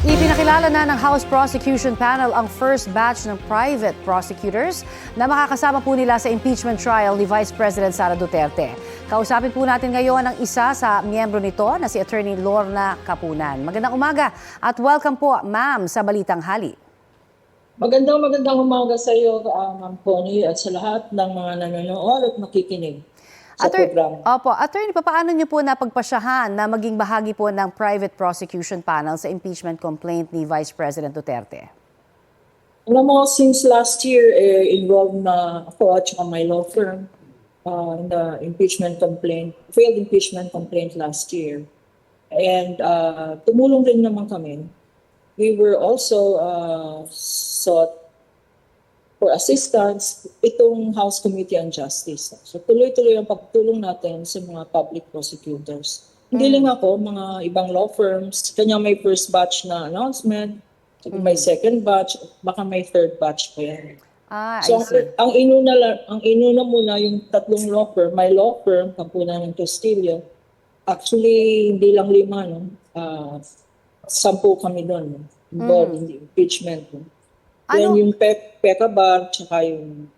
Ipinakilala na ng House Prosecution Panel ang first batch ng private prosecutors na makakasama po nila sa impeachment trial ni Vice President Sara Duterte. Kausapin po natin ngayon ang isa sa miyembro nito na si Attorney Lorna Capunan. Magandang umaga at welcome po, ma'am, sa Balitang Hali. Magandang umaga sa iyo, Ma'am Connie, at sa lahat ng mga nanonood at nakikinig sa programa. Attorney, paano niyo po napagpasyahan na maging bahagi po ng private prosecution panel sa impeachment complaint ni Vice President Duterte? Alam mo, since last year, involved na ako at saka my law firm in the failed impeachment complaint last year. And tumulong rin naman kami. We were also sought for assistance itong House Committee on Justice. So tuloy-tuloy ang pagtulong natin sa mga public prosecutors. Hindi lang ako, mga ibang law firms, kanya may first batch na announcement, may second batch, baka may third batch pa yan. So ang inuna muna yung tatlong law firm, my law firm, Capunan ng Castillo, actually hindi lang 5, no? 10 kami doon, involved in the impeachment. No? Then yung PECA Bar, tsaka yung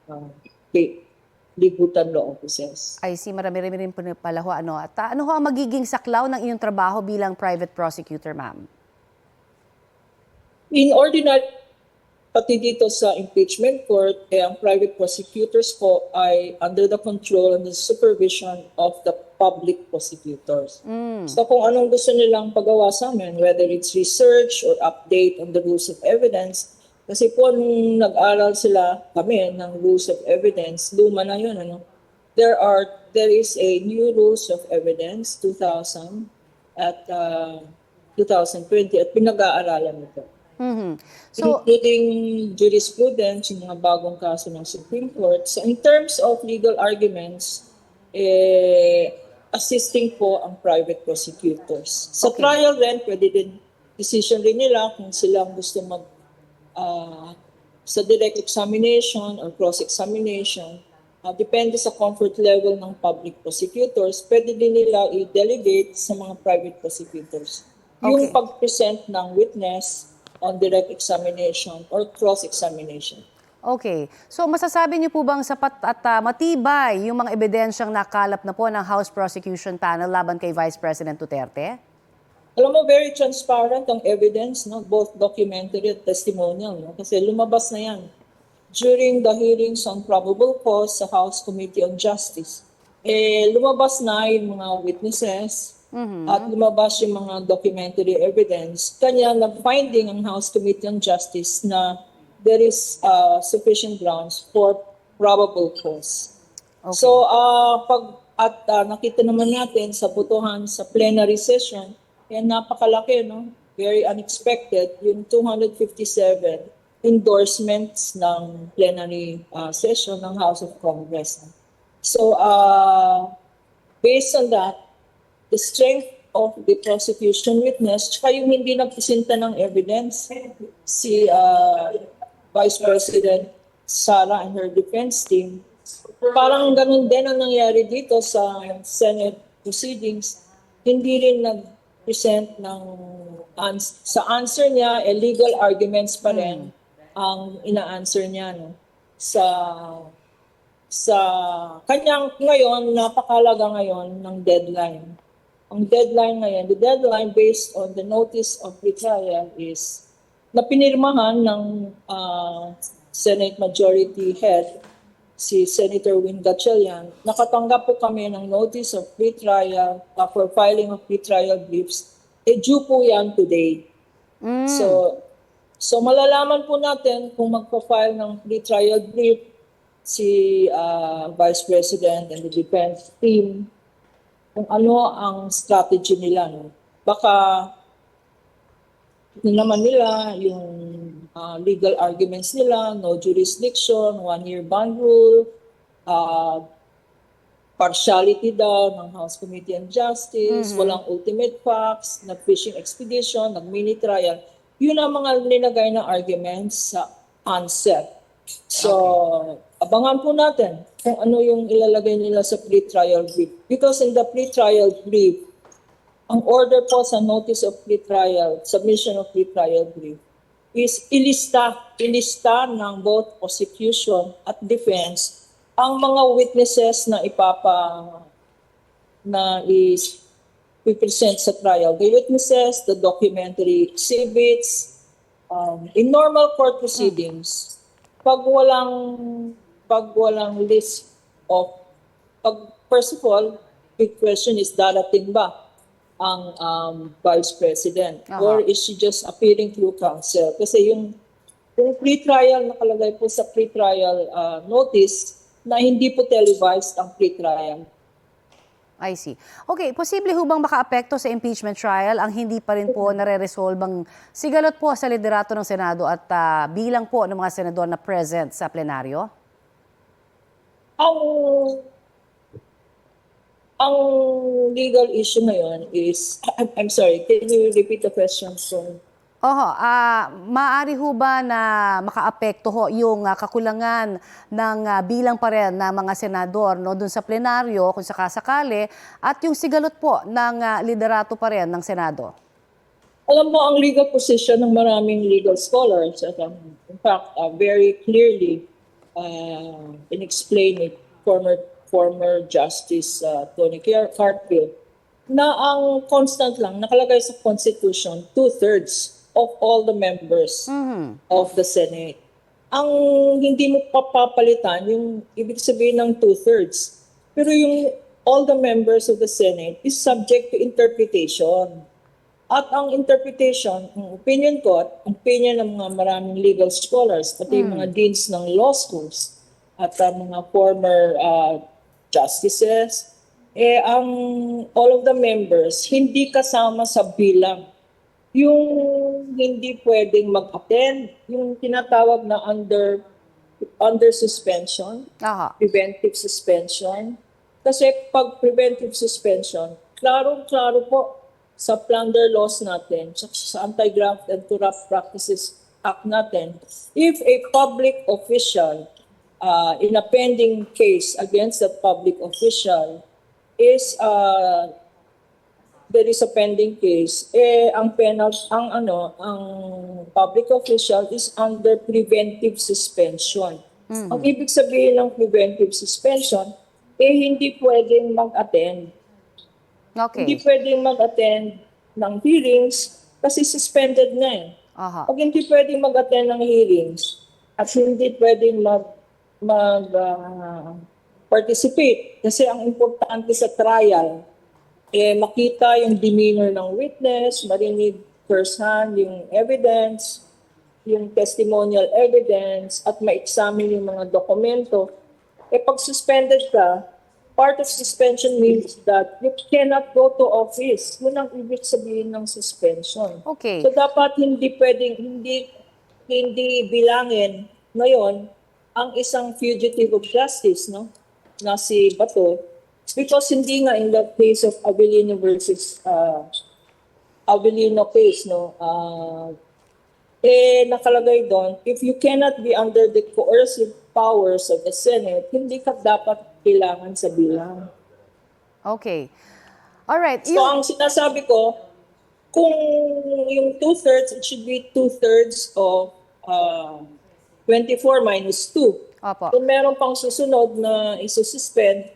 Libutan Law Offices. I see, marami-rami rin po pala ho. At ano ho ang magiging saklaw ng iyong trabaho bilang private prosecutor, ma'am? In ordinary, pati dito sa impeachment court, ang private prosecutors po ay under the control and the supervision of the public prosecutors. So kung anong gusto nilang pagawa sa amin, whether it's research or update on the rules of evidence, kasi po nung nag-aral kami ng rules of evidence, luma na yun, there is a new rules of evidence 2000 at 2020 at pinag-aaralan ito. So, including jurisprudence, yung mga bagong kaso ng Supreme Court. So in terms of legal arguments, assisting po ang private prosecutors. Sa trial rin, pwede din decision rin nila kung silang gusto sa direct examination or cross-examination, depende sa comfort level ng public prosecutors, pwede din nila i-delegate sa mga private prosecutors. Yung pag-present ng witness on direct examination or cross-examination. Okay. So masasabi niyo po bang sapat at matibay yung mga ebidensyang nakalap na po ng House Prosecution Panel laban kay Vice President Duterte? Alam mo, very transparent ang evidence, no? Both documentary at testimonial. No? Kasi lumabas na yan. During the hearings on probable cause sa House Committee on Justice, lumabas na yung mga witnesses at lumabas yung mga documentary evidence. Kanya nag-finding ang House Committee on Justice na there is sufficient grounds for probable cause. So, nakita naman natin sa butuhan sa plenary session, yan napakalaki, no? Very unexpected, yung 257 endorsements ng plenary session ng House of Congress. So, based on that, the strength of the prosecution witness, tsaka yung hindi nagpresenta ng evidence, si Vice President Sara and her defense team, parang ganun din ang nangyari dito sa Senate proceedings, hindi rin present ng sa answer niya, legal arguments pa rin ang ina-answer niya, no? Sa kanyang ngayon, napakalaga ngayon ng deadline. Ang deadline ngayon, the deadline based on the notice of retrial is na pinirmahan ng Senate Majority Head, si Senator Win Gatchalian. Nakatanggap po kami ng notice of pretrial for filing of pretrial briefs. Due po yan today. So malalaman po natin kung magpa-file ng pretrial brief si Vice President and the defense team kung ano ang strategy nila. No? Baka naman nila yung legal arguments nila, no jurisdiction, 1-year ban rule, partiality daw ng House Committee on Justice, walang ultimate facts, nag-fishing expedition, nag-mini trial. Yun ang mga linagay na arguments sa onset. So, abangan po natin kung ano yung ilalagay nila sa pre-trial brief. Because in the pre-trial brief, ang order po sa notice of pretrial, submission of pretrial brief, is ilista ng both prosecution at defense ang mga witnesses na is present sa trial. The witnesses, the documentary exhibits, in normal court proceedings, pag walang list of, first of all, big question is darating ba ang Vice President? Or is she just appearing through counsel? Kasi yung pre-trial, nakalagay po sa pre-trial notice na hindi po televised ang pre-trial. I see. Okay, posible ho bang makaapekto sa impeachment trial ang hindi pa rin po nare-resolve ang sigalot po sa liderato ng Senado at bilang po ng mga senador na present sa plenaryo? Ang legal issue ngayon is, I'm sorry, can you repeat the question? Maaari ho ba na makaapekto ho yung kakulangan ng bilang pa rin ng mga senador no, dun sa plenaryo kung sakasakali at yung sigalot po ng liderato pa rin ng Senado? Alam mo, ang legal position ng maraming legal scholars, in fact, very clearly in-explain it, former Justice Tony Carpio, na ang constant lang, nakalagay sa Constitution, 2/3 of all the members of the Senate. Ang hindi mo papapalitan, yung ibig sabihin ng 2/3. Pero yung all the members of the Senate is subject to interpretation. At ang interpretation, ang opinion ko, at opinion ng mga maraming legal scholars, pati yung mga deans ng law schools, at mga former justices, ang all of the members, hindi kasama sa bilang. Yung hindi pwedeng mag-attend, yung tinatawag na under suspension, preventive suspension. Kasi pag preventive suspension, klaro-klaro po sa plunder laws natin, sa Anti-Graft and Corrupt Practices Act natin, if a public official in a pending case against that public official is there is a pending case, ang public official is under preventive suspension. Ang ibig sabihin ng preventive suspension, hindi pwedeng mag-attend. Okay. Hindi pwedeng mag-attend ng hearings kasi suspended na eh. Pag hindi pwedeng mag-attend ng hearings at hindi pwedeng participate kasi ang importante sa trial, makita yung demeanor ng witness, marinig first-hand yung evidence, yung testimonial evidence, at ma-examine yung mga dokumento. Pag suspended ka, part of suspension means that you cannot go to office. Yun ang ibig sabihin ng suspension. Okay. So dapat hindi pwedeng, hindi bilangin ngayon ang isang fugitive of justice, no? Na si Bato, because hindi nga in the case of Avellino versus Avellino case, no, nakalagay doon, if you cannot be under the coercive powers of the Senate, hindi ka dapat kailangan sa bilang. Okay. Alright. So ang sinasabi ko, kung yung 2/3, it should be 2/3 of 24 minus 2. Opo. Kung meron pang susunod na isususpend,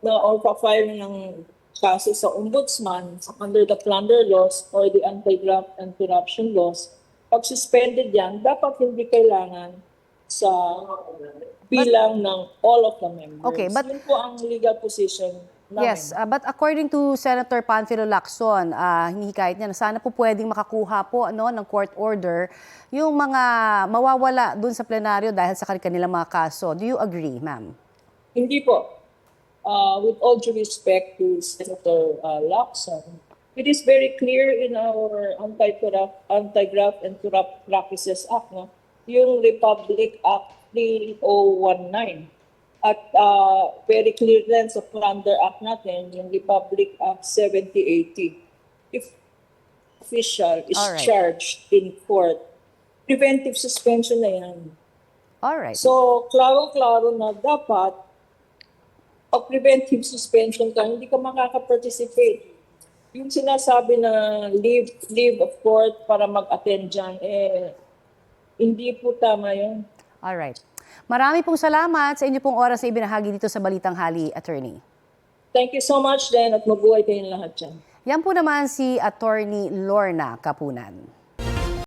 or pa-file ng kaso sa ombudsman under the plunder laws or the anti-graft and corruption laws, pag suspended yan, dapat hindi kailangan sa bilang ng all of the members. Okay, but yun po ang legal position namin. Yes, but according to Senator Panfilo Lacson, hinihikayat niya na sana po pwedeng makakuha po ng court order yung mga mawawala dun sa plenaryo dahil sa kanilang mga kaso. Do you agree, ma'am? Hindi po. With all due respect to Senator Lacson, it is very clear in our Anti-Graft and Corrupt Practices Act, no? Yung Republic Act 3019. At very clear din sa Plunder Act natin, yung Republic Act 7080. If official is charged in court, preventive suspension na yan. Alright. So, klaro-klaro na dapat pag preventive suspension ka, hindi ka makaka-participate Yung sinasabi na leave of court para mag-attend dyan, hindi po tama yun. Alright. Marami pong salamat sa inyo pong oras na ibinahagi dito sa Balitang Hali, Attorney. Thank you so much din at mabuhay kayong lahat dyan. Yan po naman si Attorney Lorna Kapunan.